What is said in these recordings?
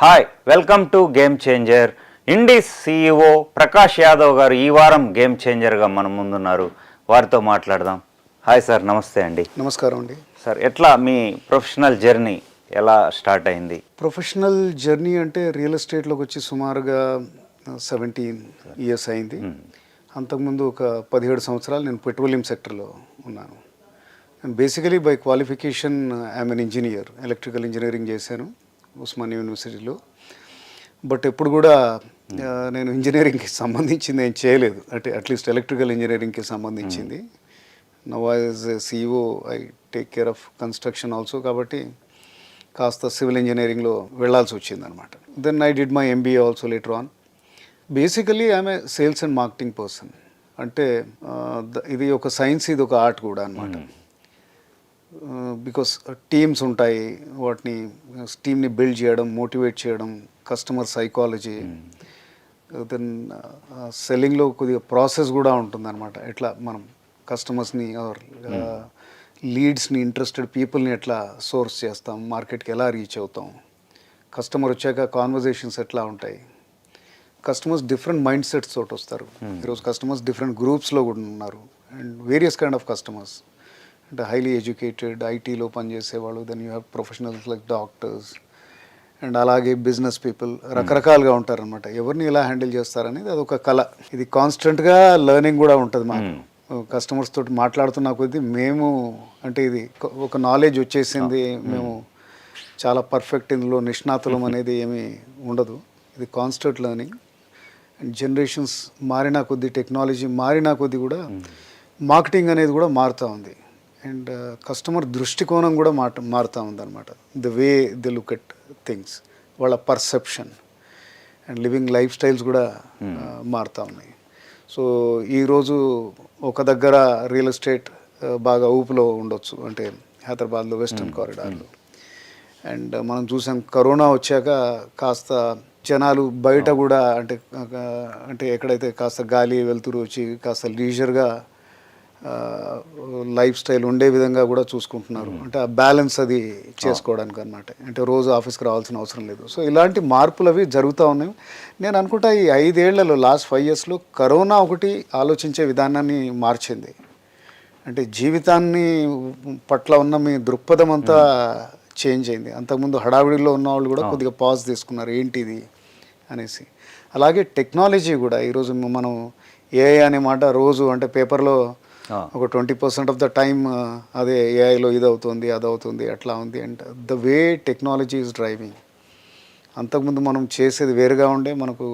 Hi, welcome to game changer. Indies CEO Prakash Yadav గారు ఈ వారం గేమ్ చేంజర్గా మన ముందున్నారు. వారితో మాట్లాడదాం. హాయ్ సార్, నమస్తే అండి. నమస్కారం అండి. సార్, ఎట్లా మీ ప్రొఫెషనల్ జర్నీ ఎలా స్టార్ట్ అయింది? ప్రొఫెషనల్ జర్నీ అంటే రియల్ ఎస్టేట్లోకి వచ్చి సుమారుగా 17 ఇయర్స్ అయింది. అంతకుముందు ఒక 17 సంవత్సరాలు నేను పెట్రోలియం సెక్టర్లో ఉన్నాను. నేను basically by qualification I'm N engineer, electrical engineering చేశాను ఉస్మానియా యూనివర్సిటీలో. బట్ ఎప్పుడు కూడా నేను ఇంజనీరింగ్కి సంబంధించింది ఏం చేయలేదు, అంటే అట్లీస్ట్ ఎలక్ట్రికల్ ఇంజనీరింగ్కి సంబంధించింది. Now as a CEO I take care of construction also, కాబట్టి కాస్త సివిల్ ఇంజనీరింగ్లో వెళ్ళాల్సి వచ్చింది అనమాట. Then I did my MBA also later on. Basically I'm a sales and marketing person. అంటే ఇది ఒక సైన్స్, ఇది ఒక ఆర్ట్ కూడా అనమాట. బికాస్ టీమ్స్ ఉంటాయి, వాటిని టీమ్ని బిల్డ్ చేయడం, మోటివేట్ చేయడం, కస్టమర్ సైకాలజీ, దెన్ సెల్లింగ్లో కొద్దిగా ప్రాసెస్ కూడా ఉంటుందన్నమాట. ఎట్లా మనం కస్టమర్స్ని లీడ్స్ని, ఇంట్రెస్టెడ్ పీపుల్ని ఎట్లా సోర్స్ చేస్తాం, మార్కెట్కి ఎలా రీచ్ అవుతాం, కస్టమర్ వచ్చాక కాన్వర్జేషన్స్ ఎట్లా ఉంటాయి, కస్టమర్స్ డిఫరెంట్ మైండ్ సెట్స్ తోటి వస్తారు. ఈరోజు కస్టమర్స్ డిఫరెంట్ గ్రూప్స్లో కూడా ఉన్నారు, and various kind of customers. అంటే హైలీ ఎడ్యుకేటెడ్, ఐటీలో పనిచేసేవాళ్ళు, then you have professionals like doctors, and అలాగే బిజినెస్ పీపుల్, రకరకాలుగా ఉంటారనమాట. ఎవరిని ఎలా హ్యాండిల్ చేస్తారనేది అదొక కళ. ఇది కాన్స్టెంట్గా లెర్నింగ్ కూడా ఉంటుంది మాకు. కస్టమర్స్ తోటి మాట్లాడుతున్న కొద్దీ మేము, అంటే ఇది ఒక నాలెడ్జ్ వచ్చేసింది, మేము చాలా పర్ఫెక్ట్ ఇందులో నిష్ణాతులం అనేది ఏమీ ఉండదు. ఇది కాన్స్టెంట్ లెర్నింగ్. అండ్ జనరేషన్స్ మారినా కొద్దీ, టెక్నాలజీ మారినా కొద్దీ కూడా మార్కెటింగ్ అనేది కూడా మారుతూ ఉంది. అండ్ కస్టమర్ దృష్టికోణం కూడా మారుతూ ఉందన్నమాట. The way they look at things, వాళ్ళ perception and living lifestyles కూడా మారుతూ ఉన్నాయి. సో ఈరోజు ఒక దగ్గర రియల్ ఎస్టేట్ బాగా ఊపులో ఉండొచ్చు, అంటే హైదరాబాద్లో వెస్టర్న్ కారిడార్లో. అండ్ మనం చూసాం కరోనా వచ్చాక కాస్త జనాలు బయట కూడా, అంటే ఎక్కడైతే కాస్త గాలి వెలుతురు వచ్చి కాస్త లీజర్గా లైఫ్ స్టైల్ ఉండే విధంగా కూడా చూసుకుంటున్నారు. అంటే ఆ బ్యాలెన్స్ అది చేసుకోవడానికి అనమాట. అంటే రోజు ఆఫీస్కి రావాల్సిన అవసరం లేదు. సో ఇలాంటి మార్పులు అవి జరుగుతూ ఉన్నాయి. నేను అనుకుంటా ఈ 5 ఏళ్లలో, లాస్ట్ 5 ఇయర్స్లో కరోనా ఒకటి ఆలోచించే విధానాన్ని మార్చింది. అంటే జీవితాన్ని పట్ల ఉన్న మీ దృక్పథం అంతా చేంజ్ అయింది. అంతకుముందు హడావిడిలో ఉన్న వాళ్ళు కూడా కొద్దిగా పాజ్ తీసుకున్నారు, ఏంటిది అనేసి. అలాగే టెక్నాలజీ కూడా ఈరోజు మనం AI అనే మాట రోజు, అంటే పేపర్లో ఒక 20% ఆఫ్ ద టైమ్ అదే ఏఐలో ఇది అవుతుంది, అది అవుతుంది, అట్లా ఉంది. And the way technology is driving. అంతకుముందు మనం చేసేది వేరుగా ఉండే, మనకు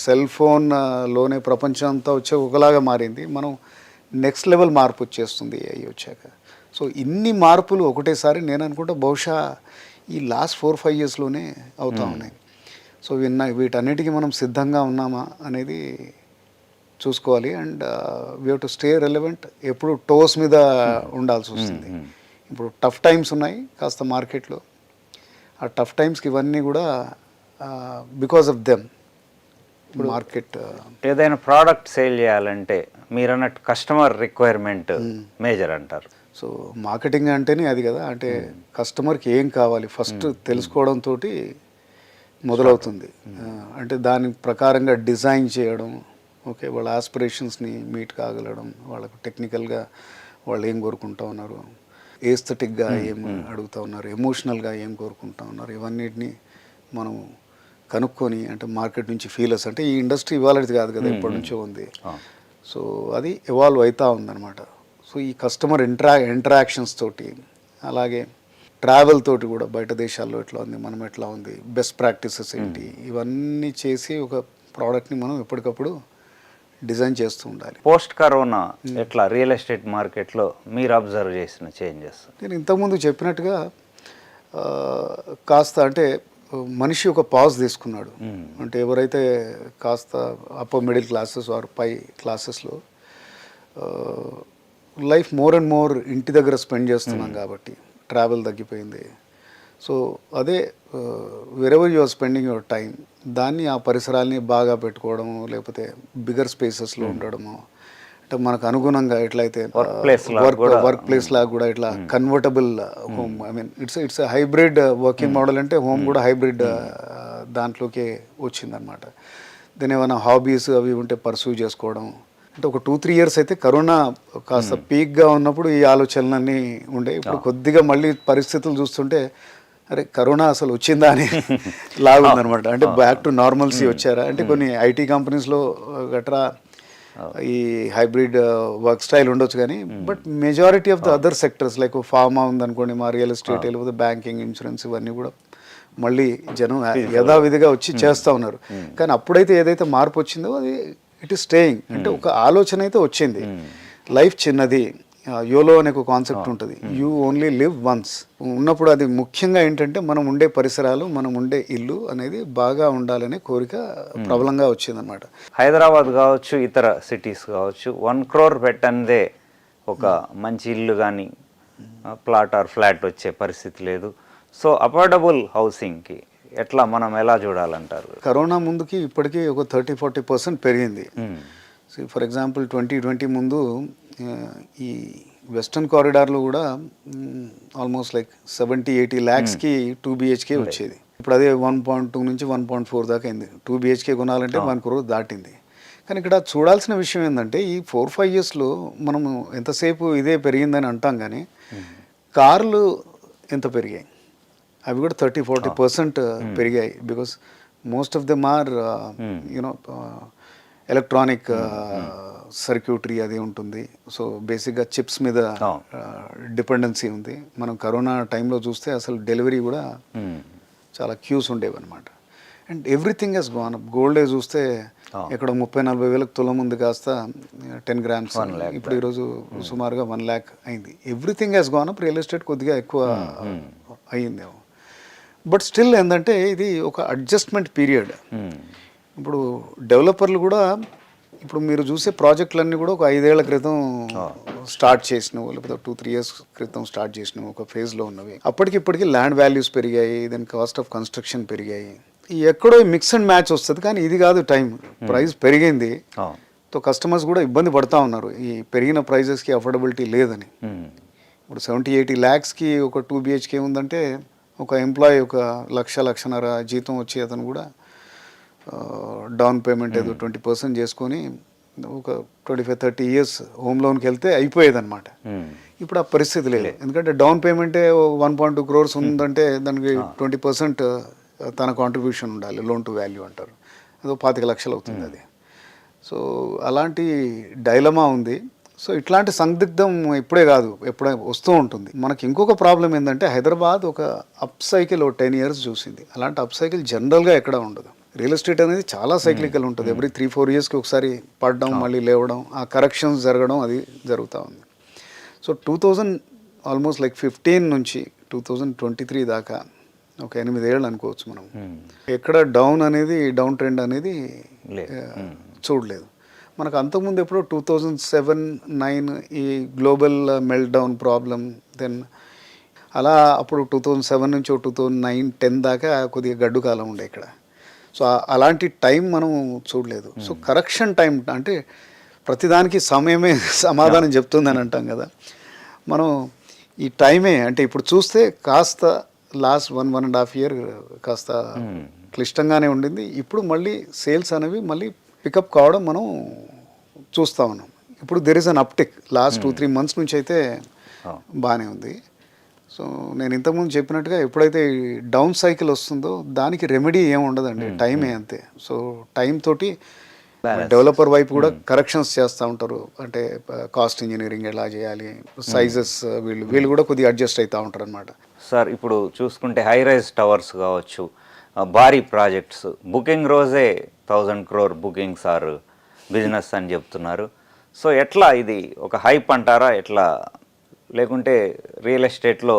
సెల్ ఫోన్లోనే ప్రపంచం అంతా వచ్చే ఒకలాగా మారింది. మనం నెక్స్ట్ లెవెల్ మార్పు వచ్చేస్తుంది ఏఐ వచ్చాక. సో ఇన్ని మార్పులు ఒకటేసారి నేను అనుకుంటా బహుశా ఈ లాస్ట్ 4-5 ఇయర్స్లోనే అవుతూ ఉన్నాయి. సో వీటన్నిటికీ మనం సిద్ధంగా ఉన్నామా అనేది చూసుకోవాలి. And we have to stay relevant. ఎప్పుడు టోస్ మీద ఉండాల్సి వస్తుంది. ఇప్పుడు టఫ్ టైమ్స్ ఉన్నాయి కాస్త మార్కెట్లో. ఆ టఫ్ టైమ్స్కి ఇవన్నీ కూడా బికాస్ ఆఫ్ దెమ్ మార్కెట్. ఏదైనా ప్రోడక్ట్ సేల్ చేయాలంటే మీరు అన్నట్టు కస్టమర్ రిక్వైర్మెంట్ మేజర్ అంటారు. సో మార్కెటింగ్ అంటేనే అది కదా. అంటే కస్టమర్కి ఏం కావాలి ఫస్ట్ తెలుసుకోవడంతో మొదలవుతుంది. అంటే దాని ప్రకారంగా డిజైన్ చేయడం, ఓకే, వాళ్ళ ఆస్పిరేషన్స్ని మీట్ కాగలడం, వాళ్ళకు టెక్నికల్గా వాళ్ళు ఏం కోరుకుంటా ఉన్నారు, ఏస్థెటిక్గా ఏం అడుగుతూ ఉన్నారు, ఎమోషనల్గా ఏం కోరుకుంటా ఉన్నారు, ఇవన్నిటిని మనం కనుక్కొని, అంటే మార్కెట్ నుంచి ఫీలర్స్, అంటే ఈ ఇండస్ట్రీ ఇవాళది కాదు కదా, ఎప్పటి నుంచో ఉంది. సో అది ఎవాల్వ్ అవుతూ ఉందన్నమాట. సో ఈ కస్టమర్ ఇంటరాక్షన్స్ తోటి, అలాగే ట్రావెల్ తోటి కూడా, బయట దేశాల్లో ఎట్లా ఉంది, మనం ఎట్లా ఉంది, బెస్ట్ ప్రాక్టీసెస్ ఏంటి, ఇవన్నీ చేసి ఒక ప్రోడక్ట్ని మనం ఎప్పటికప్పుడు డిజైన్ చేస్తూ ఉండాలి. పోస్ట్ కరోనా ఎట్లా రియల్ ఎస్టేట్ మార్కెట్లో మీరు అబ్జర్వ్ చేసిన చేంజెస్? నేను ఇంతకుముందు చెప్పినట్టుగా కాస్త, అంటే మనిషి ఒక పాజ్ తీసుకున్నాడు. అంటే ఎవరైతే కాస్త అప్పర్ మిడిల్ క్లాసెస్ ఆర్ పై క్లాసెస్లో లైఫ్ మోర్ అండ్ మోర్ ఇంటి దగ్గర స్పెండ్ చేస్తున్నాం కాబట్టి ట్రావెల్ తగ్గిపోయింది. సో అదే wherever you are spending your time, దాన్ని ఆ పరిసరాల్ని బాగా పెట్టుకోవడము, లేకపోతే బిగ్గర్ స్పేసెస్లో ఉండడము, అంటే మనకు అనుగుణంగా ఎట్లయితే Workplace లాగా కూడా. వర్క్ ప్లేస్ లాగా కూడా ఇట్లా convertible home, I mean it's hybrid working model. అంటే హోమ్ కూడా హైబ్రిడ్ దాంట్లోకి వచ్చిందనమాట. దాని ఏమైనా హాబీస్ అవి ఉంటే పర్సూ చేసుకోవడం. అంటే ఒక 2-3 ఇయర్స్ అయితే కరోనా కాస్త పీక్గా ఉన్నప్పుడు ఈ ఆలోచనలన్నీ ఉండే. ఇప్పుడు కొద్దిగా మళ్ళీ పరిస్థితులు చూస్తుంటే అరే కరోనా అసలు వచ్చిందా అని లాగుందనమాట. అంటే బ్యాక్ టు నార్మల్సీ వచ్చారా అంటే కొన్ని ఐటీ కంపెనీస్లో గట్రా ఈ హైబ్రిడ్ వర్క్ స్టైల్ ఉండొచ్చు కానీ but majority of the other sectors like pharma ఉందనుకోండి, మా రియల్ ఎస్టేట్ లేకపోతే బ్యాంకింగ్, ఇన్సూరెన్స్ ఇవన్నీ కూడా మళ్ళీ జనం యథావిధిగా వచ్చి చేస్తూ ఉన్నారు. కానీ అప్పుడైతే ఏదైతే మార్పు వచ్చిందో అది ఇట్ ఈస్ స్టేయింగ్. అంటే ఒక ఆలోచన అయితే వచ్చింది, లైఫ్ చిన్నది, యోలో అనే ఒక కాన్సెప్ట్ ఉంటుంది, యూ ఓన్లీ లివ్ వన్స్ ఉన్నప్పుడు అది ముఖ్యంగా ఏంటంటే మనం ఉండే పరిసరాలు, మనం ఉండే ఇల్లు అనేది బాగా ఉండాలనే కోరిక ప్రబలంగా వచ్చిందనమాట. హైదరాబాద్ కావచ్చు, ఇతర సిటీస్ కావచ్చు, 1 crore పెట్టందే ఒక మంచి ఇల్లు కానీ ప్లాట్ ఆర్ ఫ్లాట్ వచ్చే పరిస్థితి లేదు. సో అఫోర్డబుల్ హౌసింగ్కి ఎట్లా మనం ఎలా చూడాలంటారు? కరోనా ముందుకి ఇప్పటికీ ఒక 30-40% పెరిగింది. ఫర్ ఎగ్జాంపుల్ 2020 ముందు ఈ వెస్టర్న్ కారిడార్లో కూడా ఆల్మోస్ట్ లైక్ 70-80 ల్యాక్స్కి 2 BHK వచ్చేది. ఇప్పుడు అదే 1.2 నుంచి 1.4 దాకా అయింది. 2 BHK కొనాలంటే 1 crore దాటింది. కానీ ఇక్కడ చూడాల్సిన విషయం ఏంటంటే ఈ 4-5 ఇయర్స్లో మనము ఎంతసేపు ఇదే పెరిగిందని అంటాం కానీ కార్లు ఎంత పెరిగాయి, అవి కూడా 30-40% పెరిగాయి. Because most of them are you know electronic circuitry అది ఉంటుంది. సో బేసిక్గా చిప్స్ మీద డిపెండెన్సీ ఉంది. మనం కరోనా టైంలో చూస్తే అసలు డెలివరీ కూడా చాలా క్యూస్ ఉండేవి అనమాట. And everything has gone up. గోల్డే చూస్తే ఇక్కడ 30-40 వేలకు తులం ఉంది కాస్త 10 grams, ఇప్పుడు ఈరోజు సుమారుగా 1 lakh అయింది. Everything has gone up. Real estate కొద్దిగా ఎక్కువ అయ్యిందేమో. బట్ స్టిల్ ఏంటంటే ఇది ఒక అడ్జస్ట్మెంట్ పీరియడ్. ఇప్పుడు డెవలపర్లు కూడా ఇప్పుడు మీరు చూసే ప్రాజెక్టులన్నీ కూడా ఒక 5 ఏళ్ల క్రితం స్టార్ట్ చేసినవి, లేకపోతే 2-3 years క్రితం స్టార్ట్ చేసినవి, ఒక ఫేజ్లో ఉన్నవి. అప్పటికిప్పటికీ ల్యాండ్ వాల్యూస్ పెరిగాయి, దాని కాస్ట్ ఆఫ్ కన్స్ట్రక్షన్ పెరిగాయి. ఎక్కడో మిక్స్ అండ్ మ్యాచ్ వస్తుంది. కానీ ఇది కాదు టైం. ప్రైస్ పెరిగింది, సో కస్టమర్స్ కూడా ఇబ్బంది పడుతూ ఉన్నారు ఈ పెరిగిన ప్రైజెస్కి అఫోర్డబిలిటీ లేదని. ఇప్పుడు 70-80 ల్యాక్స్కి ఒక 2 BHK ఉందంటే ఒక ఎంప్లాయీ ఒక 1-1.5 జీతం వచ్చి అతను కూడా డౌన్ పేమెంట్ ఏదో 20% చేసుకొని ఒక 25-30 years హోమ్ లోన్కి వెళ్తే అయిపోయేదన్నమాట. ఇప్పుడు ఆ పరిస్థితి లేదు. ఎందుకంటే డౌన్ పేమెంటే 1.2 crores ఉందంటే దానికి 20% తన కాంట్రిబ్యూషన్ ఉండాలి, లోన్ టు వాల్యూ అంటారు, అదో 25 లక్షలు అవుతుంది అది. సో అలాంటి డైలమా ఉంది. సో ఇట్లాంటి సందిగ్ధం ఇప్పుడే కాదు, ఎప్పుడే వస్తూ ఉంటుంది. మనకి ఇంకొక ప్రాబ్లం ఏంటంటే హైదరాబాద్ ఒక అప్ సైకిల్ 10 years చూసింది. అలాంటి అప్ సైకిల్ జనరల్గా ఎక్కడ ఉండదు. రియల్ ఎస్టేట్ అనేది చాలా సైక్లికల్ ఉంటుంది. ఎవ్రీ 3-4 yearsకి ఒకసారి పడడం, మళ్ళీ లేవడం, ఆ కరెక్షన్స్ జరగడం అది జరుగుతూ ఉంది. సో 2000 ఆల్మోస్ట్ లైక్ 15 నుంచి 2023 దాకా ఒక 8 ఏళ్ళు అనుకోవచ్చు మనం. ఎక్కడ డౌన్ అనేది, డౌన్ ట్రెండ్ అనేది చూడలేదు. మనకు అంతకుముందు ఎప్పుడో 2007-9 ఈ global meltdown problem, then అలా అప్పుడు 2007 నుంచి 2009-10 దాకా కొద్దిగా గడ్డు కాలం ఉండే ఇక్కడ. సో అలాంటి టైం మనం చూడలేదు. సో కరెక్షన్ టైం అంటే ప్రతిదానికి సమయమే సమాధానం చెప్తుందని అంటాం కదా. మనం ఈ టైమే అంటే ఇప్పుడు చూస్తే కాస్త లాస్ట్ 1-1.5 year కాస్త క్లిష్టంగానే ఉండింది. ఇప్పుడు మళ్ళీ సేల్స్ అనేవి మళ్ళీ పికప్ కావడం మనం చూస్తూ ఉన్నాం. ఇప్పుడు there is an uptick. Last 2-3 months నుంచి అయితే బాగానే ఉంది. సో నేను ఇంతకుముందు చెప్పినట్టుగా ఎప్పుడైతే డౌన్ సైకిల్ వస్తుందో దానికి రెమెడీ ఏమి ఉండదండి, టైమే అంతే. సో టైం తోటి డెవలపర్ వైపు కూడా కరెక్షన్స్ చేస్తూ ఉంటారు. అంటే కాస్ట్ ఇంజనీరింగ్ ఎలా చేయాలి, సైజెస్ వీళ్ళు కూడా కొద్దిగా అడ్జస్ట్ అవుతూ ఉంటారు అనమాట. సార్ ఇప్పుడు చూసుకుంటే హై రైజ్ టవర్స్ కావచ్చు, భారీ ప్రాజెక్ట్స్ బుకింగ్ రోజే 1000 crore బుకింగ్స్ ఆర్ బిజినెస్ అని చెప్తున్నారు. సో ఎట్లా ఇది ఒక హైప్ అంటారా ఎట్లా, లేకుంటే రియల్ ఎస్టేట్లో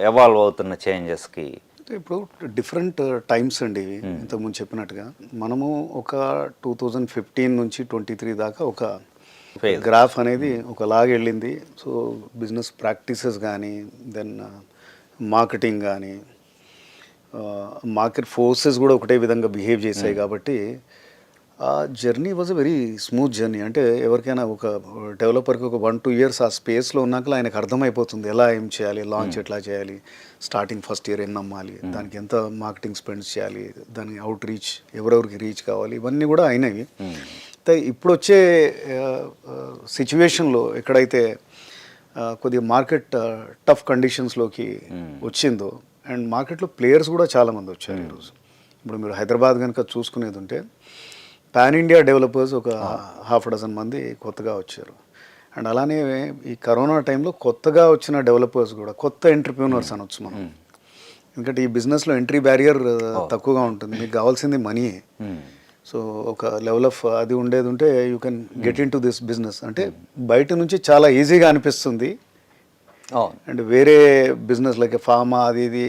ఎవాల్వ్ అవుతున్న చేంజెస్కి? ఇప్పుడు డిఫరెంట్ టైమ్స్ అండి ఇవి. ఇంతకుముందు చెప్పినట్టుగా మనము ఒక 2015 నుంచి 23 దాకా ఒక గ్రాఫ్ అనేది ఒకలాగా వెళ్ళింది. సో బిజినెస్ ప్రాక్టీసెస్ కానీ, దెన్ మార్కెటింగ్ కానీ, మార్కెట్ ఫోర్సెస్ కూడా ఒకటే విధంగా బిహేవ్ చేశాయి. కాబట్టి ఆ journey was a very smooth journey. అంటే ఎవరికైనా ఒక డెవలపర్కి ఒక 1-2 ఇయర్స్ ఆ స్పేస్లో ఉన్నాక ఆయనకు అర్థమైపోతుంది ఎలా ఏం చేయాలి, లాంచ్ ఎట్లా చేయాలి, స్టార్టింగ్ ఫస్ట్ ఇయర్ ఎన్ని అమ్మాలి, దానికి ఎంత మార్కెటింగ్ స్పెండ్స్ చేయాలి, దాని అవుట్ రీచ్ ఎవరెవరికి రీచ్ కావాలి, ఇవన్నీ కూడా అయినవి. ఇప్పుడు వచ్చే సిచ్యువేషన్లో ఎక్కడైతే కొద్దిగా మార్కెట్ టఫ్ కండిషన్స్లోకి వచ్చిందో అండ్ మార్కెట్లో ప్లేయర్స్ కూడా చాలామంది వచ్చారు ఈరోజు. ఇప్పుడు మీరు హైదరాబాద్ కనుక చూసుకునేది ఉంటే పాన్ ఇండియా డెవలపర్స్ ఒక 6 మంది కొత్తగా వచ్చారు. అండ్ అలానే ఈ కరోనా టైంలో కొత్తగా వచ్చిన డెవలపర్స్ కూడా కొత్త ఎంటర్ప్రీనర్స్ అనొచ్చు మనం. ఎందుకంటే ఈ బిజినెస్లో ఎంట్రీ బ్యారియర్ తక్కువగా ఉంటుంది, మీకు కావాల్సింది మనీ. సో ఒక లెవెల్ ఆఫ్ అది ఉండేది ఉంటే you can get in to this business. అంటే బయట నుంచి చాలా ఈజీగా అనిపిస్తుంది. అండ్ వేరే బిజినెస్ లైక్ ఫార్మా అది ఇది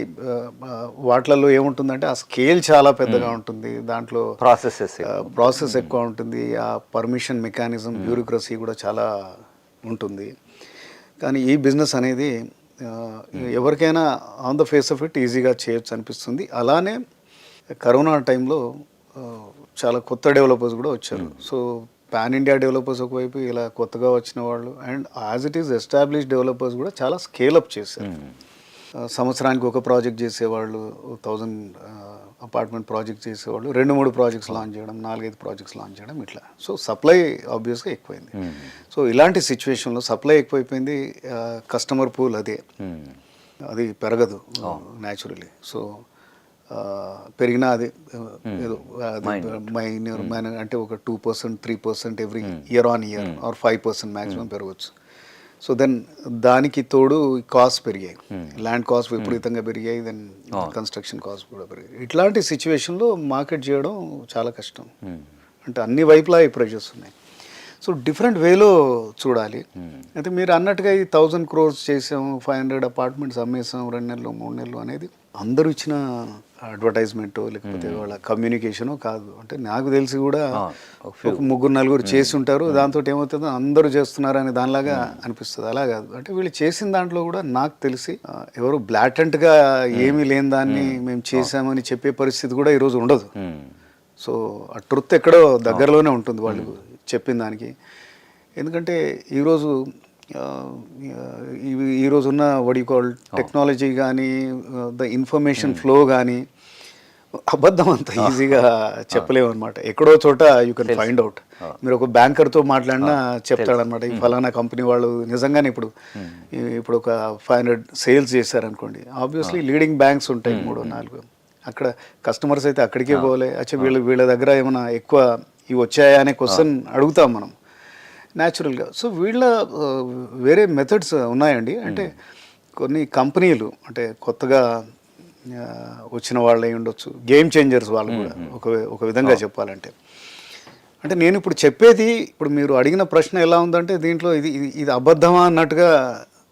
వాటిలలో ఏముంటుందంటే ఆ స్కేల్ చాలా పెద్దగా ఉంటుంది, దాంట్లో ప్రాసెస్ ఎక్కువ ఉంటుంది, ఆ పర్మిషన్ మెకానిజం బ్యూరోక్రసీ కూడా చాలా ఉంటుంది. కానీ ఈ బిజినెస్ అనేది ఎవరికైనా on the face of it ఈజీగా చేయొచ్చు అనిపిస్తుంది. అలానే కరోనా టైంలో చాలా కొత్త డెవలపర్స్ కూడా వచ్చారు. సో పాన్ ఇండియా డెవలపర్స్ ఒకవైపు, ఇలా కొత్తగా వచ్చిన వాళ్ళు and as it is established developers కూడా చాలా స్కేలప్ చేశారు. సంవత్సరానికి ఒక ప్రాజెక్ట్ చేసేవాళ్ళు, 1000 అపార్ట్మెంట్ ప్రాజెక్ట్ చేసేవాళ్ళు 2-3 ప్రాజెక్ట్స్ లాంచ్ చేయడం, 4-5 ప్రాజెక్ట్స్ లాంచ్ చేయడం ఇట్లా. సో సప్లై ఆబ్వియస్గా ఎక్కువైంది. సో ఇలాంటి సిచ్యువేషన్లో సప్లై ఎక్కువైపోయింది, కస్టమర్ పూల్ అది పెరగదు న్యాచురలీ. సో పెరిగినా అది ఏదో మైనర్ అంటే ఒక 2%, 3% every year on year or 5% maximum పెరగచ్చు. సో దెన్ దానికి తోడు కాస్ట్ పెరిగాయి, ల్యాండ్ కాస్ట్ విపరీతంగా పెరిగాయి, దెన్ కన్స్ట్రక్షన్ కాస్ట్ కూడా పెరిగాయి. ఇట్లాంటి సిచ్యువేషన్లో మార్కెట్ చేయడం చాలా కష్టం. అంటే అన్ని వైపులా ఈ ప్రెషర్స్ ఉన్నాయి. సో డిఫరెంట్ వేలో చూడాలి. అయితే మీరు అన్నట్టుగా ఈ 1000 crores చేసాం, 500 అపార్ట్మెంట్స్ అమ్మేసాం 2 నెలలు 3 నెలలు అనేది అందరూ ఇచ్చిన అడ్వర్టైజ్మెంట్ లేకపోతే వాళ్ళ కమ్యూనికేషను కాదు. అంటే నాకు తెలిసి కూడా ఒక 3-4 చేసి ఉంటారు, దాంతో ఏమవుతుందో అందరూ చేస్తున్నారు అని దానిలాగా అనిపిస్తుంది. అలా కాదు. అంటే వీళ్ళు చేసిన దాంట్లో కూడా నాకు తెలిసి ఎవరు బ్లాటెంట్గా ఏమీ లేని దాన్ని మేము చేసామని చెప్పే పరిస్థితి కూడా ఈరోజు ఉండదు. సో ఆ ట్రుత్ ఎక్కడో దగ్గరలోనే ఉంటుంది వాళ్ళు చెప్పిన దానికి. ఎందుకంటే ఈరోజున్న వడికోల్ టెక్నాలజీ కానీ ద ఇన్ఫర్మేషన్ ఫ్లో కానీ అబద్ధం అంత ఈజీగా చెప్పలేము అనమాట. ఎక్కడో చోట యూ కెన్ ఫైండ్ అవుట్. మీరు ఒక బ్యాంకర్తో మాట్లాడినా చెప్తాడనమాట, ఈ ఫలానా కంపెనీ వాళ్ళు నిజంగానే ఇప్పుడు ఒక 500 సేల్స్ చేశారనుకోండి, ఆబ్వియస్లీ లీడింగ్ బ్యాంక్స్ ఉంటాయి 3-4, అక్కడ కస్టమర్స్ అయితే అక్కడికే పోలే. వీళ్ళ దగ్గర ఏమైనా ఎక్కువ ఇవి వచ్చాయా అనే క్వశ్చన్ అడుగుతాం మనం న్యాచురల్గా. సో వీళ్ళ వేరే మెథడ్స్ ఉన్నాయండి. అంటే కొన్ని కంపెనీలు అంటే కొత్తగా వచ్చిన వాళ్ళు అయి ఉండొచ్చు, గేమ్ చేంజర్స్ వాళ్ళు కూడా ఒక విధంగా చెప్పాలంటే. అంటే నేను ఇప్పుడు చెప్పేది, ఇప్పుడు మీరు అడిగిన ప్రశ్న ఎలా ఉందంటే దీంట్లో ఇది అబద్ధమా అన్నట్టుగా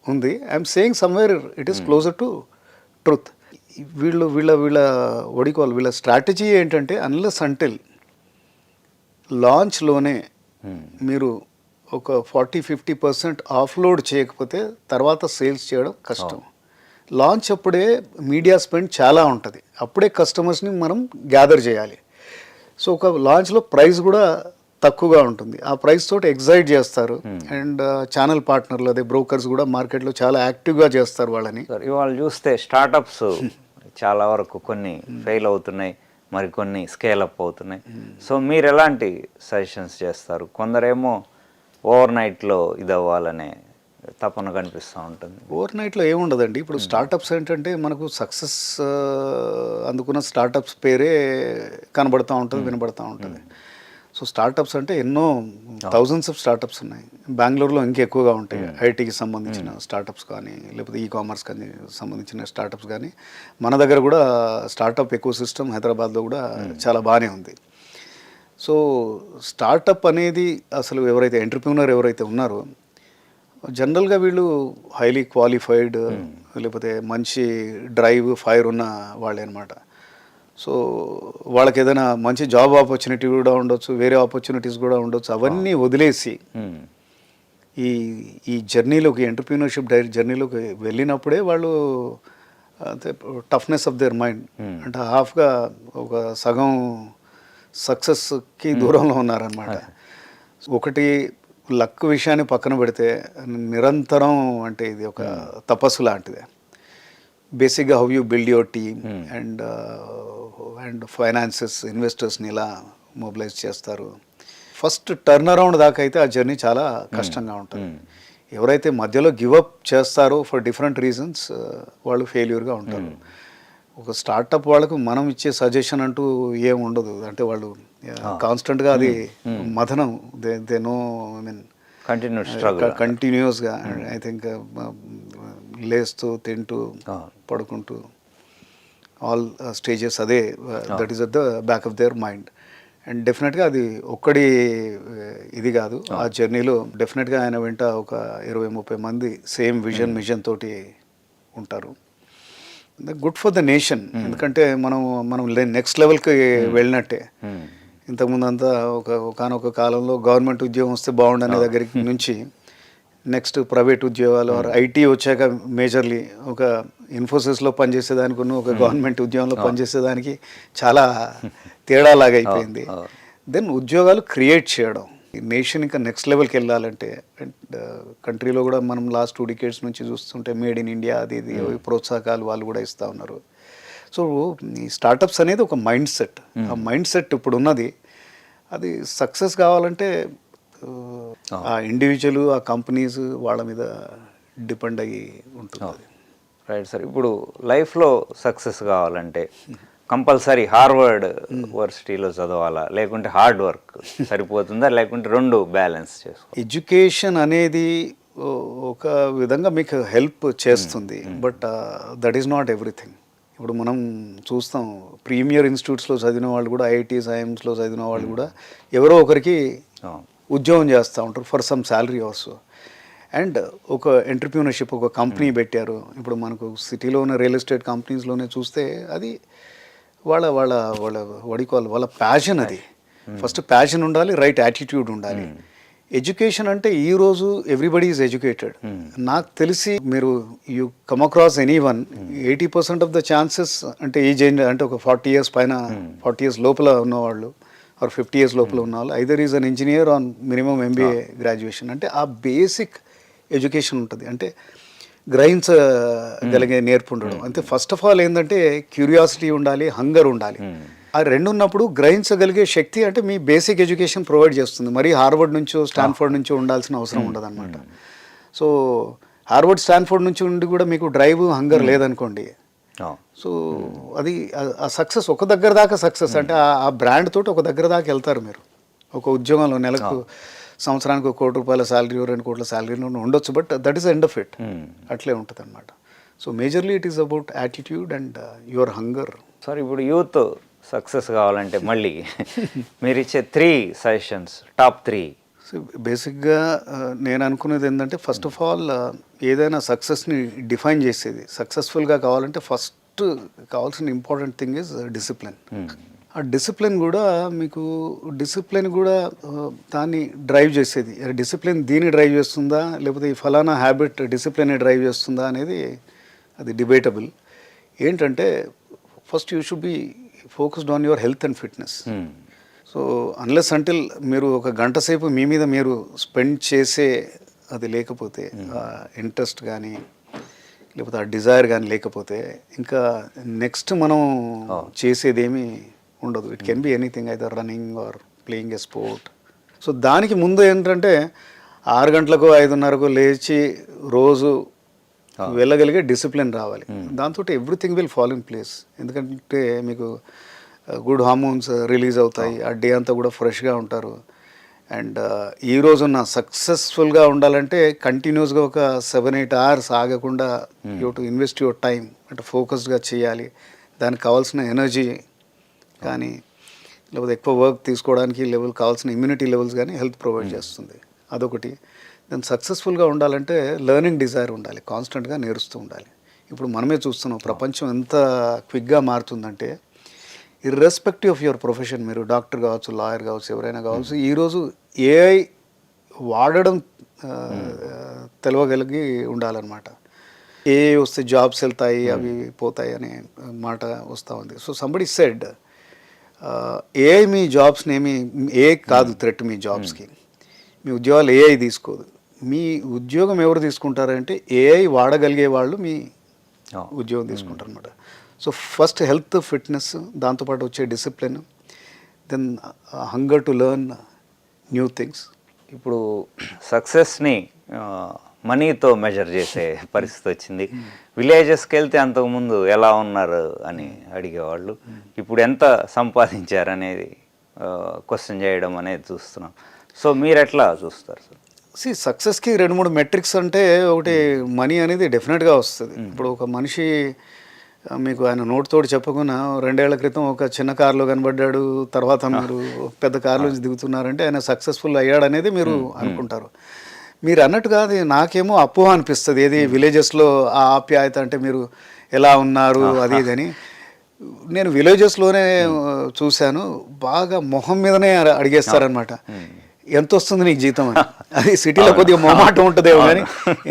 ఉంది. I'm saying somewhere it is closer to truth. వీళ్ళ స్ట్రాటజీ ఏంటంటే అన్లెస్ అంటిల్ లాంచ్లోనే మీరు ఒక 40-50% ఆఫ్లోడ్ చేయకపోతే తర్వాత సేల్స్ చేయడం కష్టం. లాంచ్ అప్పుడే మీడియా స్పెండ్ చాలా ఉంటుంది, అప్పుడే కస్టమర్స్ని మనం గ్యాదర్ చేయాలి. సో ఒక లాంచ్లో ప్రైస్ కూడా తక్కువగా ఉంటుంది, ఆ ప్రైస్ తోటి ఎగ్జైట్ చేస్తారు. అండ్ ఛానల్ పార్ట్నర్లు అదే బ్రోకర్స్ కూడా మార్కెట్లో చాలా యాక్టివ్గా చేస్తారు వాళ్ళని. ఇవాళ చూస్తే స్టార్టప్స్ చాలా వరకు కొన్ని ఫెయిల్ అవుతున్నాయి, మరికొన్ని స్కేలప్ అవుతున్నాయి. సో మీరు ఎలాంటి సజెషన్స్ చేస్తారు? కొందరేమో ఓవర్ నైట్లో ఇది అవ్వాలనే తపన కనిపిస్తూ ఉంటుంది. ఓవర్ నైట్లో ఏముండదండి. ఇప్పుడు స్టార్టప్స్ ఏంటంటే మనకు సక్సెస్ అందుకున్న స్టార్టప్స్ పేరే కనబడుతూ ఉంటుంది, వినబడుతూ ఉంటుంది. సో స్టార్టప్స్ అంటే ఎన్నో థౌజండ్స్ ఆఫ్ స్టార్టప్స్ ఉన్నాయి. బెంగళూరులో ఇంకెక్కువగా ఉంటాయి, ఐటీకి సంబంధించిన స్టార్టప్స్ కానీ లేకపోతే ఈకామర్స్ కానీ సంబంధించిన స్టార్టప్స్ కానీ. మన దగ్గర కూడా స్టార్టప్ ఎకో సిస్టమ్ హైదరాబాద్లో కూడా చాలా బాగానే ఉంది. సో స్టార్టప్ అనేది అసలు ఎవరైతే ఎంటర్ప్రీనర్ ఎవరైతే ఉన్నారో జనరల్గా వీళ్ళు హైలీ క్వాలిఫైడ్ లేకపోతే మంచి డ్రైవ్ ఫైర్ ఉన్న వాళ్ళే అనమాట. సో వాళ్ళకి ఏదైనా మంచి జాబ్ ఆపర్చునిటీ కూడా ఉండొచ్చు, వేరే ఆపర్చునిటీస్ కూడా ఉండొచ్చు. అవన్నీ వదిలేసి ఈ జర్నీలోకి ఎంటర్ప్రీనర్షిప్ జర్నీలోకి వెళ్ళినప్పుడే వాళ్ళు టఫ్నెస్ ఆఫ్ దేర్ మైండ్ అంటే హాఫ్గా ఒక సక్సెస్కి దూరంలో ఉన్నారనమాట. ఒకటి లక్ విషయాన్ని పక్కన పెడితే నిరంతరం అంటే ఇది ఒక తపస్సు లాంటిదే. బేసిక్గా how you build your team and finances, ఇన్వెస్టర్స్ని ఇలా మొబిలైజ్ చేస్తారు. ఫస్ట్ టర్న్ అరౌండ్ దాకా అయితే ఆ జర్నీ చాలా కష్టంగా ఉంటుంది. ఎవరైతే మధ్యలో గివప్ చేస్తారో ఫర్ డిఫరెంట్ రీజన్స్ వాళ్ళు ఫెయిల్యూర్గా ఉంటారు. ఒక స్టార్టప్ వాళ్ళకు మనం ఇచ్చే సజెషన్ అంటూ ఏం ఉండదు. అంటే వాళ్ళు కాన్స్టెంట్గా అది మథనం, దే నో, ఐ మీన్ కంటిన్యూస్గా ఐ థింక్ లేస్తూ తింటూ పడుకుంటూ ఆల్ స్టేజెస్ అదే, that is at the back of their mind. And డెఫినెట్గా అది ఒక్కడి ఇది కాదు. ఆ జర్నీలో డెఫినెట్గా ఆయన వెంట ఒక 20-30 మంది సేమ్ మిషన్ తోటి ఉంటారు. Good for the nation. ఎందుకంటే మనం నెక్స్ట్ లెవెల్కి వెళ్ళినట్టే. ఇంతకుముందు అంతా ఒకనొక కాలంలో గవర్నమెంట్ ఉద్యోగం వస్తే బాగుండనే దగ్గరికి నుంచి నెక్స్ట్ ప్రైవేట్ ఉద్యోగాలు ఐటీ వచ్చాక మేజర్లీ ఒక ఇన్ఫోసిస్లో పనిచేసేదానికి ఒక గవర్నమెంట్ ఉద్యోగంలో పనిచేసేదానికి చాలా తేడాలాగా అయిపోయింది. దెన్ ఉద్యోగాలు క్రియేట్ చేయడం, నేషన్ ఇంకా నెక్స్ట్ లెవెల్కి వెళ్ళాలంటే. అండ్ కంట్రీలో కూడా మనం లాస్ట్ 2 decades నుంచి చూస్తుంటే మేడ్ ఇన్ ఇండియా అది ఇది ప్రోత్సాహకాలు వాళ్ళు కూడా ఇస్తూ ఉన్నారు. సో ఈ స్టార్టప్స్ అనేది ఒక మైండ్ సెట్. ఆ మైండ్ సెట్ ఇప్పుడు ఉన్నది. అది సక్సెస్ కావాలంటే ఆ ఇండివిజువల్, ఆ కంపెనీస్ వాళ్ళ మీద డిపెండ్ అయ్యి ఉంటుంది. Right sir. ఇప్పుడు లైఫ్లో సక్సెస్ కావాలంటే కంపల్సరీ హార్వర్డ్ యూనివర్సిటీలో చదవాలా, లేకుంటే హార్డ్ వర్క్ సరిపోతుందా, లేకుంటే రెండు బ్యాలెన్స్ చేసుకో? ఎడ్యుకేషన్ అనేది ఒక విధంగా మీకు హెల్ప్ చేస్తుంది, but that is not everything. ఇప్పుడు మనం చూస్తాం ప్రీమియర్ ఇన్స్టిట్యూట్స్లో చదివిన వాళ్ళు కూడా, ఐఐటీస్, ఐఎమ్స్లో చదివిన వాళ్ళు కూడా ఎవరో ఒకరికి ఉద్యోగం చేస్తూ ఉంటారు for some salary also. And ఒక ఎంటర్ప్రీనర్షిప్, ఒక కంపెనీ పెట్టారు. ఇప్పుడు మనకు సిటీలో ఉన్న రియల్ ఎస్టేట్ కంపెనీస్లోనే చూస్తే అది వాళ్ళ వాళ్ళ వాళ్ళ వడికోవాలి వాళ్ళ ప్యాషన్. అది ఫస్ట్ ప్యాషన్ ఉండాలి, రైట్ యాటిట్యూడ్ ఉండాలి. ఎడ్యుకేషన్ అంటే ఈరోజు ఎవ్రీబడి ఈజ్ ఎడ్యుకేటెడ్. నాకు తెలిసి మీరు you come across anyone 80% of the chances అంటే ఈ అంటే ఒక 40 years పైన, 40 years లోపల ఉన్నవాళ్ళు ఆర్ 50 years లోపల ఉన్నవాళ్ళు either is an engineer on minimum MBA graduation. అంటే ఆ బేసిక్ ఎడ్యుకేషన్ ఉంటుంది. అంటే గ్రహించగలిగే నేర్పు ఉండడం. అంటే ఫస్ట్ ఆఫ్ ఆల్ ఏంటంటే క్యూరియాసిటీ ఉండాలి, హంగర్ ఉండాలి. ఆ రెండు ఉన్నప్పుడు గ్రహించగలిగే శక్తి అంటే మీ బేసిక్ ఎడ్యుకేషన్ ప్రొవైడ్ చేస్తుంది. మరి హార్వర్డ్ నుంచో స్టాన్ఫోర్డ్ నుంచో ఉండాల్సిన అవసరం ఉండదు అనమాట. సో హార్వర్డ్, స్టాన్ఫోర్డ్ నుంచి ఉండి కూడా మీకు డ్రైవ్, హంగర్ లేదనుకోండి, సో అది ఆ సక్సెస్ ఒక దగ్గర దాకా సక్సెస్. అంటే ఆ బ్రాండ్ తోటి ఒక దగ్గర దాకా వెళ్తారు మీరు. ఒక ఉద్యోగంలో నెలకు, సంవత్సరానికి 1 కోటి రూపాయల శాలరీ, 2 కోట్ల శాలరీలో ఉండొచ్చు, but that is end of it. అట్లే ఉంటుంది అనమాట. So majorly it is about attitude and your hunger. Sir, ఇప్పుడు యూత్ సక్సెస్ కావాలంటే మళ్ళీ మీరు ఇచ్చే 3 సజెషన్స్, టాప్ 3. సో బేసిక్గా నేను అనుకునేది ఏంటంటే ఫస్ట్ ఆఫ్ ఆల్ ఏదైనా సక్సెస్ని డిఫైన్ చేసేది, సక్సెస్ఫుల్గా కావాలంటే ఫస్ట్ కావాల్సిన ఇంపార్టెంట్ థింగ్ ఈజ్ డిసిప్లిన్. ఆ డిసిప్లిన్ కూడా మీకు దాన్ని డ్రైవ్ చేసేది. డిసిప్లిన్ దీన్ని డ్రైవ్ చేస్తుందా, లేకపోతే ఈ ఫలానా హ్యాబిట్ డిసిప్లిన్ని డ్రైవ్ చేస్తుందా అనేది అది డిబేటబుల్. ఏంటంటే first you should be focused on your health and fitness. So unless until మీరు ఒక గంట సేపు మీ మీద మీరు స్పెండ్ చేసే అది లేకపోతే, ఇంట్రెస్ట్ కానీ లేకపోతే ఆ డిజైర్ కానీ లేకపోతే, ఇంకా నెక్స్ట్ మనం చేసేదేమీ ఉండదు. It can be anything, either running or playing a sport. So దానికి ముందు ఏంటంటే 6 గంటలకు 5:30కు లేచి రోజు వెళ్ళగలిగే డిసిప్లిన్ రావాలి. దాంతో everything will fall in place. ఎందుకంటే మీకు గుడ్ హార్మోన్స్ రిలీజ్ అవుతాయి, ఆ డే అంతా కూడా ఫ్రెష్గా ఉంటారు. అండ్ ఈ రోజున్న సక్సెస్ఫుల్గా ఉండాలంటే కంటిన్యూస్గా ఒక 7-8 hours ఆగకుండా you to invest your time. అంటే ఫోకస్డ్గా చేయాలి. దానికి కావాల్సిన ఎనర్జీ కానీ, లేకపోతే ఎక్కువ వర్క్ తీసుకోవడానికి కావాల్సిన ఇమ్యూనిటీ లెవెల్స్ కానీ హెల్త్ ప్రొవైడ్ చేస్తుంది. అదొకటి. దాన్ని సక్సెస్ఫుల్గా ఉండాలంటే లెర్నింగ్ డిజైర్ ఉండాలి, కాన్స్టెంట్గా నేర్స్తూ ఉండాలి. ఇప్పుడు మనమే చూస్తున్నాం ప్రపంచం ఎంత క్విక్గా మారుతుందంటే, ఇర్రెస్పెక్టివ్ ఆఫ్ యువర్ ప్రొఫెషన్, మీరు డాక్టర్ కావచ్చు, లాయర్ కావచ్చు, ఎవరైనా కావచ్చు, ఈరోజు ఏఐ వాడడం తెలవగలిగి ఉండాలన్నమాట. ఏఐ వస్తే జాబ్స్ వెళ్తాయి, అవి పోతాయి అనే మాట వస్తూ ఉంది. సో సంబడి సెడ్ ఏఐ మీ జాబ్స్ని ఏఐ కాదు థ్రెట్ మీ జాబ్స్కి. మీ ఉద్యోగాలు ఏఐ తీసుకోదు. మీ ఉద్యోగం ఎవరు తీసుకుంటారంటే ఏఐ వాడగలిగే వాళ్ళు మీ ఉద్యోగం తీసుకుంటారు అనమాట. సో ఫస్ట్ హెల్త్, ఫిట్నెస్, దాంతోపాటు వచ్చే discipline, then hunger to learn new things. ఇప్పుడు సక్సెస్ని మనీతో మెజర్ చేసే పరిస్థితి వచ్చింది. విలేజెస్కి వెళ్తే అంతకుముందు ఎలా ఉన్నారు అని అడిగేవాళ్ళు, ఇప్పుడు ఎంత సంపాదించారు అనేది క్వశ్చన్ చేయడం అనేది చూస్తున్నాం. సో మీరు ఎట్లా చూస్తారు సార్? సక్సెస్కి 2-3 మెట్రిక్స్ అంటే, ఒకటి మనీ అనేది డెఫినెట్గా వస్తుంది. ఇప్పుడు ఒక మనిషి మీకు ఆయన నోటితోటి చెప్పకుండా 2 ఏళ్ల క్రితం ఒక చిన్న కారులో కనబడ్డాడు, తర్వాత మీరు పెద్ద కారులో నుంచి దిగుతున్నారంటే ఆయన సక్సెస్ఫుల్ అయ్యాడనేది మీరు అనుకుంటారు. మీరు అన్నట్టుగా అది నాకేమో అపోహ అనిపిస్తుంది. ఏది విలేజెస్లో ఆ ఆప్యాయత అంటే మీరు ఎలా ఉన్నారు అది ఇదని. నేను విలేజెస్లోనే చూశాను, బాగా మొహం మీదనే అడిగేస్తారనమాట, ఎంత వస్తుంది నీకు జీతం అని. అది సిటీలో కొద్దిగా మొహమాటం ఉంటుందేమో కానీ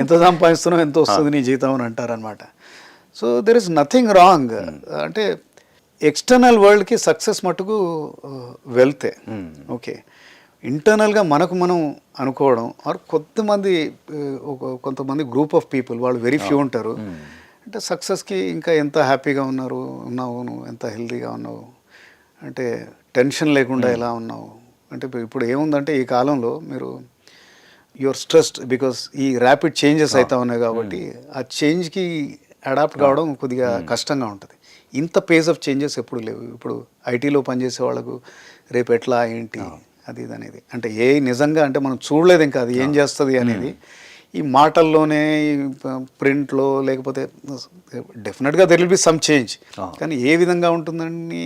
ఎంత సంపాదిస్తున్నావు, ఎంత వస్తుంది నీ జీతం అని అంటారనమాట. So there is nothing wrong. అంటే ఎక్స్టర్నల్ వరల్డ్కి సక్సెస్ మటుకు వెళ్తే ఓకే, ఇంటర్నల్గా మనకు మనం అనుకోవడం, ఆర్ కొంతమంది గ్రూప్ ఆఫ్ పీపుల్, వాళ్ళు వెరీ ఫ్యూ ఉంటారు. అంటే సక్సెస్కి ఇంకా ఎంత హ్యాపీగా ఉన్నావు నువ్వు, ఎంత హెల్తీగా ఉన్నావు, అంటే టెన్షన్ లేకుండా ఎలా ఉన్నావు. అంటే ఇప్పుడు ఏముందంటే ఈ కాలంలో మీరు యువర్ స్ట్రెస్డ్ బికాస్ ఈ ర్యాపిడ్ చేంజెస్ అవుతా ఉన్నాయి కాబట్టి ఆ చేంజ్కి అడాప్ట్ కావడం కొద్దిగా కష్టంగా ఉంటుంది. ఇంత పేస్ ఆఫ్ చేంజెస్ ఎప్పుడు లేవు. ఇప్పుడు ఐటీలో పనిచేసే వాళ్ళకు రేపు ఎట్లా ఏంటి అది ఇది అనేది, అంటే ఏ నిజంగా అంటే మనం చూడలేదు ఇంకా అది ఏం చేస్తుంది అనేది. ఈ మాటల్లోనే, ప్రింట్లో, లేకపోతే డెఫినెట్గా there will be some change, కానీ ఏ విధంగా ఉంటుందని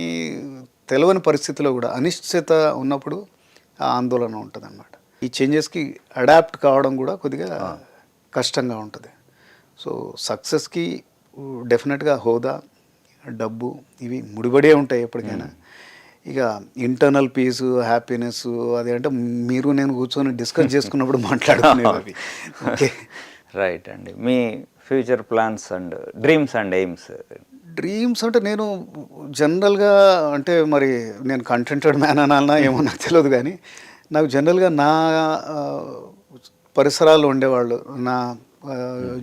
తెలియని పరిస్థితిలో కూడా అనిశ్చిత ఉన్నప్పుడు ఆ ఆందోళన ఉంటుంది అన్నమాట. ఈ చేంజెస్కి అడాప్ట్ కావడం కూడా కొద్దిగా కష్టంగా ఉంటుంది. సో సక్సెస్కి డెఫినెట్గా హోదా, డబ్బు ఇవి ముడిపడే ఉంటాయి ఎప్పటికైనా. ఇక ఇంటర్నల్ పీసు, హ్యాపీనెస్ అది అంటే మీరు నేను కూర్చొని డిస్కస్ చేసుకున్నప్పుడు మాట్లాడుకునేవి. ఓకే, రైట్ అండి. మీ future plans and dreams and aims? Dreams అంటే నేను జనరల్గా అంటే మరి నేను కంటెంటెడ్ మ్యాన్ అనాలన్నా ఏమో నాకు తెలియదు, కానీ నాకు జనరల్గా నా పరిసరాలు ఉండేవాళ్ళు, నా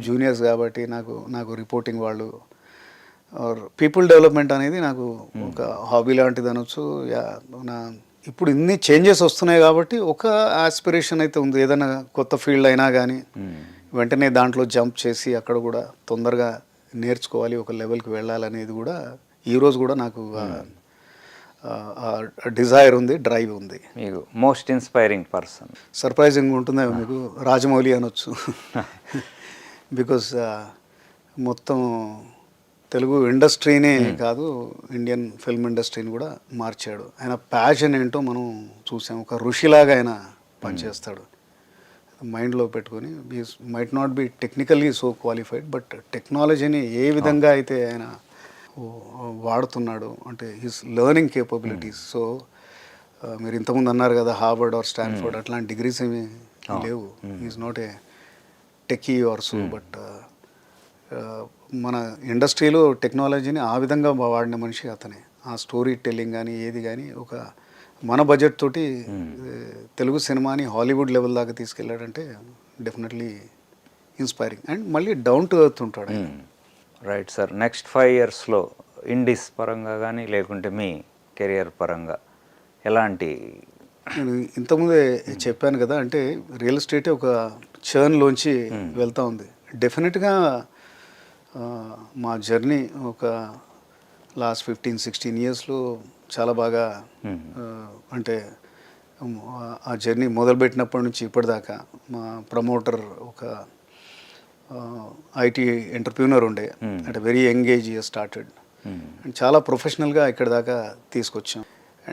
జూనియర్స్ కాబట్టి నాకు రిపోర్టింగ్ వాళ్ళు, పీపుల్ డెవలప్మెంట్ అనేది నాకు ఒక హాబీ లాంటిది అనొచ్చు. ఇప్పుడు ఇన్ని చేంజెస్ వస్తున్నాయి కాబట్టి ఒక ఆస్పిరేషన్ అయితే ఉంది, ఏదైనా కొత్త ఫీల్డ్ అయినా కానీ వెంటనే దాంట్లో జంప్ చేసి అక్కడ కూడా తొందరగా నేర్చుకోవాలి, ఒక లెవెల్కి వెళ్ళాలనేది కూడా ఈరోజు కూడా నాకు డిజైర్ ఉంది, డ్రైవ్ ఉంది. మీకు మోస్ట్ ఇన్స్పైరింగ్ పర్సన్? సర్ప్రైజింగ్ ఉంటుందా మీకు, రాజమౌళి అనొచ్చు. బికాస్ మొత్తం తెలుగు ఇండస్ట్రీనే కాదు, ఇండియన్ ఫిల్మ్ ఇండస్ట్రీని కూడా మార్చాడు. ఆయన ప్యాషన్ ఏంటో మనం చూసాం. ఒక ఋషిలాగా ఆయన పనిచేస్తాడు. మైండ్లో పెట్టుకొని might not be technically so qualified, but టెక్నాలజీని ఏ విధంగా అయితే ఆయన వాడుతున్నాడు అంటే హిస్ లెర్నింగ్ కేపబిలిటీస్. సో మీరు ఇంతకుముందు అన్నారు కదా హార్వర్డ్ ఆర్ స్టాన్ఫోర్డ్, అట్లాంటి డిగ్రీస్ ఏమి లేవు. Is not a techie or so, but మన ఇండస్ట్రీలో టెక్నాలజీని ఆ విధంగా వాడిన మనిషి అతనే. ఆ స్టోరీ టెల్లింగ్ కానీ ఏది కానీ ఒక మన బడ్జెట్ తోటి తెలుగు సినిమాని హాలీవుడ్ లెవెల్ దాకా తీసుకెళ్ళాడంటే డెఫినెట్లీ ఇన్స్పైరింగ్. అండ్ మళ్ళీ డౌన్ టు ఎర్త్ ఉంటాడు. Right sir. నెక్స్ట్ 5 yearsలో ఇండీస్ పరంగా కానీ లేకుంటే మీ కెరియర్ పరంగా ఎలాంటి? నేను ఇంతకుముందే చెప్పాను కదా, అంటే రియల్ ఎస్టేటే ఒక చర్న్లోంచి వెళ్తూ ఉంది. డెఫినెట్గా మా జర్నీ ఒక లాస్ట్ 15-16 yearsలో చాలా బాగా అంటే ఆ జర్నీ మొదలుపెట్టినప్పటి నుంచి ఇప్పటిదాకా మా ప్రమోటర్ ఒక ఐటీ ఎంటర్ప్రీనర్ ఉండే, అంటే very young age started, and చాలా ప్రొఫెషనల్గా ఇక్కడ దాకా తీసుకొచ్చాం.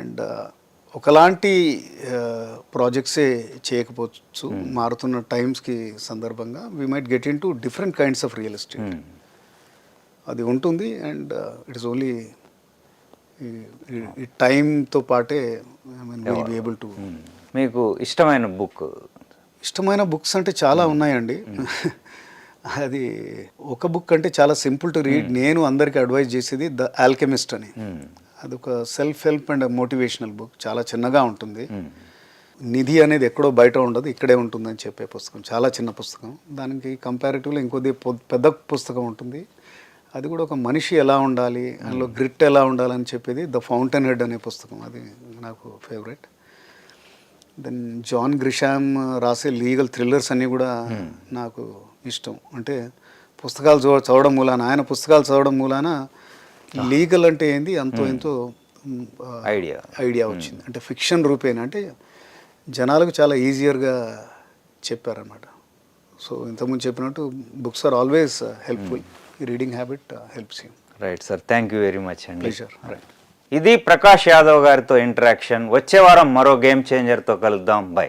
అండ్ ఒకలాంటి ప్రాజెక్ట్సే చేయకపోవచ్చు, మారుతున్న టైమ్స్కి సందర్భంగా we might get in to different kinds of real estate, అది ఉంటుంది. అండ్ ఇట్ ఈస్ ఓన్లీ ఈ టైంతో పాటే విల్ బి ఏబుల్ టు. మీకు ఇష్టమైన బుక్? ఇష్టమైన బుక్స్ అంటే చాలా ఉన్నాయండి. అది ఒక బుక్ అంటే చాలా సింపుల్ టు రీడ్. నేను అందరికీ అడ్వైజ్ చేసేది ద ఆల్కెమిస్ట్ అని. అదొక self help and motivational book. చాలా చిన్నగా ఉంటుంది. నిధి అనేది ఎక్కడో బయట ఉండదు, ఇక్కడే ఉంటుందని చెప్పే పుస్తకం. చాలా చిన్న పుస్తకం. దానికి కంపారిటివ్లో ఇంకొద్ది పెద్ద పుస్తకం ఉంటుంది. అది కూడా ఒక మనిషి ఎలా ఉండాలి, అందులో గ్రిట్ ఎలా ఉండాలని చెప్పేది ద ఫౌంటైన్ హెడ్ అనే పుస్తకం. అది నాకు ఫేవరెట్. దెన్ జాన్ గ్రిషామ్ రాసే లీగల్ థ్రిల్లర్స్ అన్నీ కూడా నాకు ఇష్టం. అంటే పుస్తకాలు చదవడం మూలాన, ఆయన పుస్తకాలు చదవడం మూలాన లీగల్ అంటే ఏంది అంతో ఎంతో ఐడియా వచ్చింది. అంటే ఫిక్షన్ రూపేణ, అంటే జనాలకు చాలా ఈజియర్గా చెప్పారన్నమాట. సో ఇంతకుముందు చెప్పినట్టు బుక్స్ ఆర్ ఆల్వేస్ హెల్ప్ఫుల్. ఈ reading habit helps you. Right sir, thank you very much అండి. ప్లెజర్. రైట్. ఇది ప్రకాష్ యాదవ్ గారితో ఇంటరాక్షన్. వచ్చే వారం మరో గేమ్ చేంజర్తో కలుద్దాం. బై.